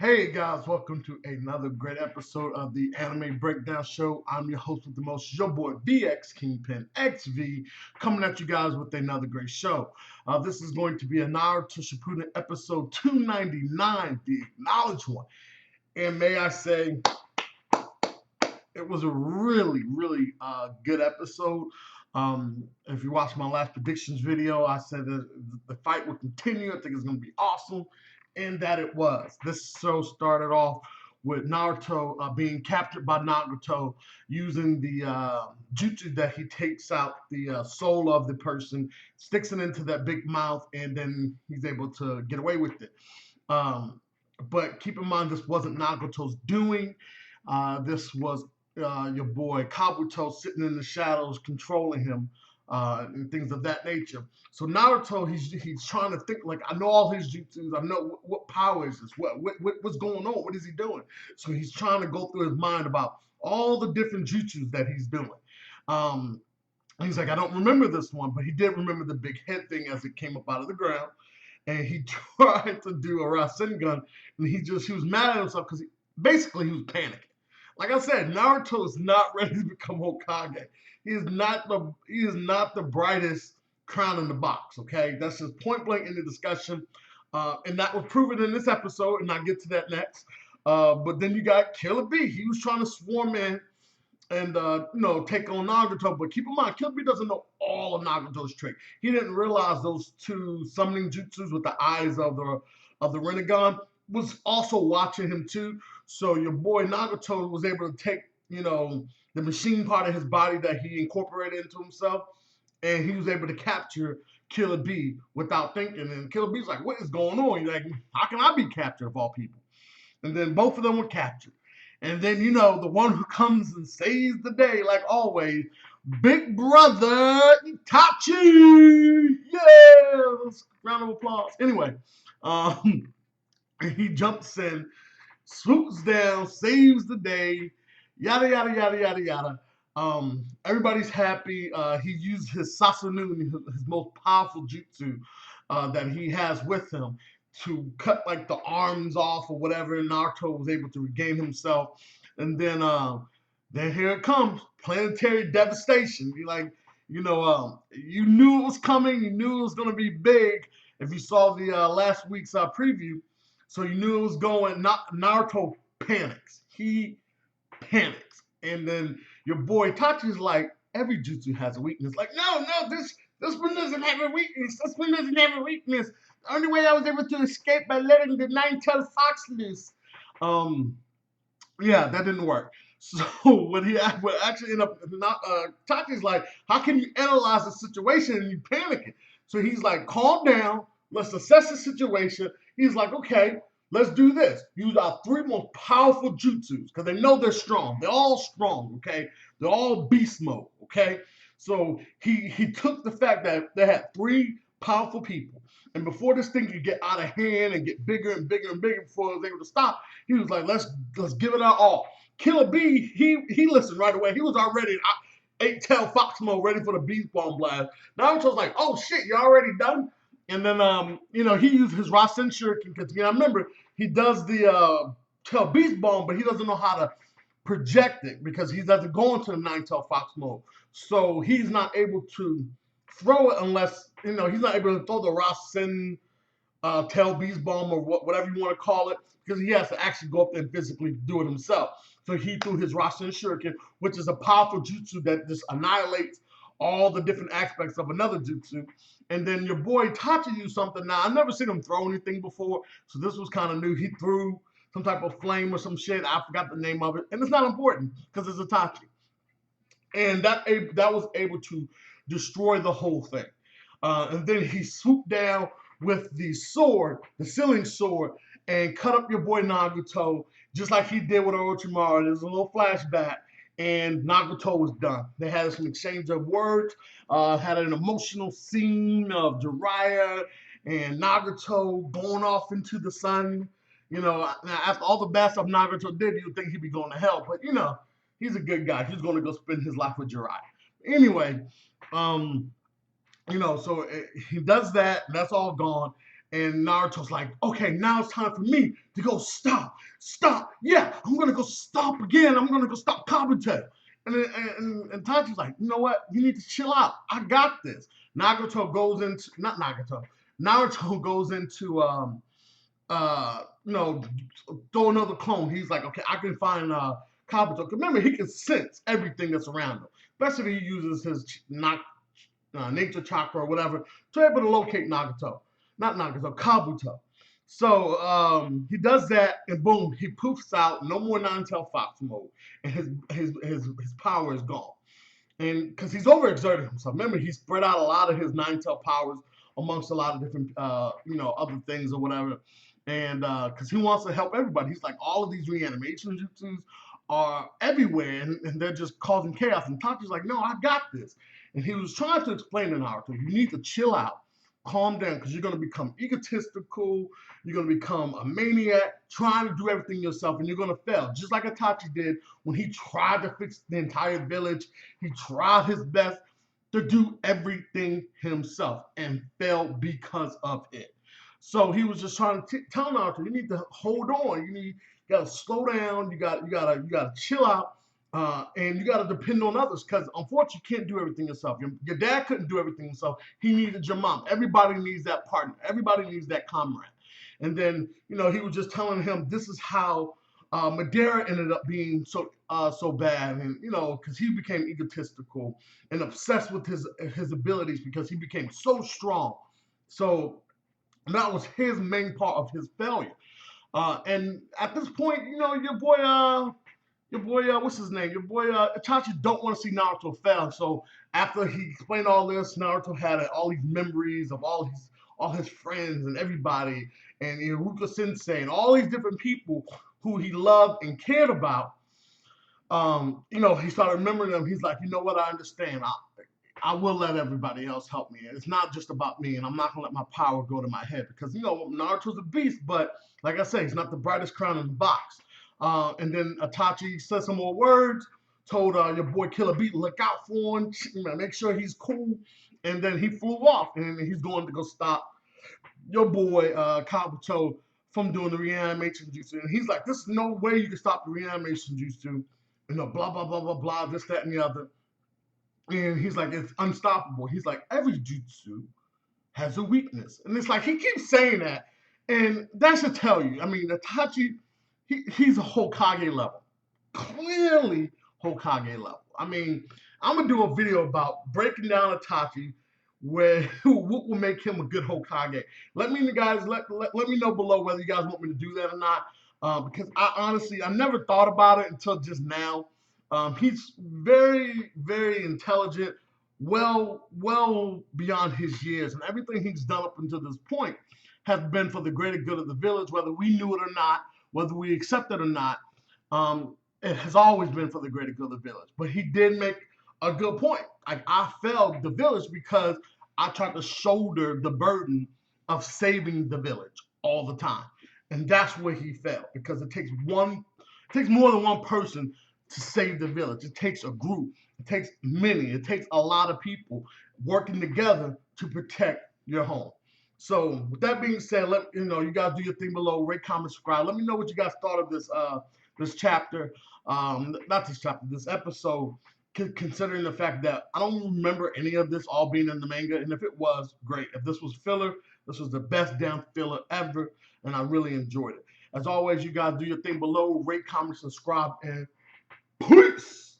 Hey guys, welcome to another great episode of the Anime Breakdown Show. I'm your host with the most, your boy vxKingPinxv, coming at you guys with another great show. This is going to be a Naruto Shippuden episode 299, the acknowledged one. And may I say, it was a really good episode. If you watched my last predictions video, I said that the fight would continue. I think it's going to be awesome, and that it was. This show started off with Naruto being captured by Nagato using the jutsu that he takes out the soul of the person, sticks it into that big mouth, and then he's able to get away with it. Um, but keep in mind, this wasn't Nagato's doing. This was your boy Kabuto sitting in the shadows controlling him and things of that nature. So Naruto, he's trying to think like, I know all his jutsus. I know what power is this? What's going on? What is he doing? So he's trying to go through his mind about all the different jutsus that he's doing. Um, he's like, I don't remember this one, but he did remember the big head thing as it came up out of the ground. And he tried to do a Rasengan, and he was mad at himself because basically he was panicking. Like I said, Naruto is not ready to become Hokage. He is not the brightest crown in the box. Okay, that's just point blank in the discussion, and that was proven in this episode. And I'll get to that next. But then you got Killer B. He was trying to swarm in and take on Nagato. But keep in mind, Killer B doesn't know all of Nagato's tricks. He didn't realize those two summoning jutsus with the eyes of the Rinnegan was also watching him too. So your boy Nagato was able to take, the machine part of his body that he incorporated into himself, and he was able to capture Killer B without thinking. And Killer B's like, what is going on? He's like, how can I be captured of all people? And then both of them were captured. And then, the one who comes and saves the day, like always, Big Brother Itachi! Yeah! Round of applause. Anyway, he jumps in, swoops down, saves the day, yada, yada, yada, yada, yada. Everybody's happy. He used his Sasunu, his most powerful jutsu that he has with him, to cut like the arms off or whatever, and Naruto was able to regain himself. And then here it comes, planetary devastation. You knew it was coming. You knew it was going to be big if you saw the last week's preview. So you knew it was going. Naruto panics. He panics, and then your boy Tachi's like, every jutsu has a weakness. Like, no, this one doesn't have a weakness. This one doesn't have a weakness. The only way I was able to escape by letting the nine-tailed fox loose. Yeah, that didn't work. So what actually ended up, Tachi's like, how can you analyze the situation and you panicking? So he's like, calm down. Let's assess the situation. He's like, okay, let's do this. Use our three most powerful jutsus because they know they're strong. They're all strong, okay? They're all beast mode, okay? So he took the fact that they had three powerful people. And before this thing could get out of hand and get bigger and bigger and bigger before it was able to stop, he was like, let's give it our all. Killer B, he listened right away. He was already in eight-tailed fox mode, ready for the beast bomb blast. Naruto's like, oh shit, you already done? And then he used his Rasen Shuriken because remember, he does the tail beast bomb, but he doesn't know how to project it because he doesn't go into the nine-tailed fox mode. So he's not able to throw it unless, he's not able to throw the Rasen tail beast bomb or whatever you want to call it, because he has to actually go up there and physically do it himself. So he threw his Rasen Shuriken, which is a powerful jutsu that just annihilates all the different aspects of another jutsu. And then your boy Itachi used something. Now, I've never seen him throw anything before, so this was kind of new. He threw some type of flame or some shit. I forgot the name of it. And it's not important because it's Itachi. And that was able to destroy the whole thing. And then he swooped down with the sword, the sealing sword, and cut up your boy Nagato, just like he did with Orochimaru. There's a little flashback, and Nagato was done. They had some exchange of words, had an emotional scene of Jiraiya and Nagato going off into the sun. After all the bad stuff Nagato did, you'd think he'd be going to hell, but he's a good guy. He's going to go spend his life with Jiraiya. Anyway, so he does that. That's all gone. And Naruto's like, okay, now it's time for me to go stop. Yeah, I'm gonna go stop again. I'm gonna go stop Kabuto. And Tachi's like, you know what? You need to chill out. I got this. Naruto goes into throw another clone. He's like, okay, I can find Kabuto. Remember, he can sense everything that's around him, especially if he uses his nature chakra or whatever to be able to locate Kabuto. So he does that, and boom, he poofs out. No more nine-tailed fox mode, and his power is gone. And because he's overexerted himself. Remember, he spread out a lot of his nine-tailed powers amongst a lot of different, other things or whatever. And because he wants to help everybody, he's like, all of these reanimation jutsus are everywhere, and they're just causing chaos. And Tachi's like, no, I got this. And he was trying to explain to Naruto, you need to chill out, calm down, because you're going to become egotistical, you're going to become a maniac, trying to do everything yourself, and you're going to fail. Just like Itachi did when he tried to fix the entire village. He tried his best to do everything himself and failed because of it. So he was just trying to tell Naruto, you need to hold on. You got to slow down. You got to chill out. And you got to depend on others because unfortunately you can't do everything yourself. Your dad couldn't do everything himself. He needed your mom. Everybody needs that partner. Everybody needs that comrade. And then, he was just telling him this is how Madara ended up being so bad, and because he became egotistical and obsessed with his abilities because he became so strong. So that was his main part of his failure. And at this point, your boy, what's his name? Your boy, Itachi don't want to see Naruto fail. So after he explained all this, Naruto had all these memories of all his friends and everybody, and Iruka Sensei and all these different people who he loved and cared about. He started remembering them. He's like, you know what? I understand. I will let everybody else help me. It's not just about me, and I'm not gonna let my power go to my head because Naruto's a beast, but like I say, he's not the brightest crown in the box. And then Itachi said some more words, told your boy Killer Bee to look out for him, make sure he's cool, and then he flew off, and he's going to go stop your boy Kabuto from doing the reanimation jutsu. And he's like, there's no way you can stop the reanimation jutsu, blah blah blah blah blah, this that and the other. And he's like, it's unstoppable. He's like, every jutsu has a weakness. And it's like, he keeps saying that. And that should tell you. I mean, Itachi, he's a Hokage level. Clearly Hokage level. I mean, I'm going to do a video about breaking down Itachi, what will make him a good Hokage. Let me know below whether you guys want me to do that or not. Because I never thought about it until just now. He's very, very intelligent, well beyond his years, and everything he's done up until this point has been for the greater good of the village, whether we knew it or not, whether we accept it or not. It has always been for the greater good of the village. But he did make a good point. Like, I failed the village because I tried to shoulder the burden of saving the village all the time, and that's where he failed because it takes more than one person to save the village. It takes a group. It takes many. It takes a lot of people working together to protect your home. So with that being said, you guys do your thing below. Rate, comment, subscribe. Let me know what you guys thought of this chapter. Not this chapter. This episode. Considering the fact that I don't remember any of this all being in the manga, and if it was, great. If this was filler, this was the best damn filler ever, and I really enjoyed it. As always, you guys do your thing below. Rate, comment, subscribe, and peace!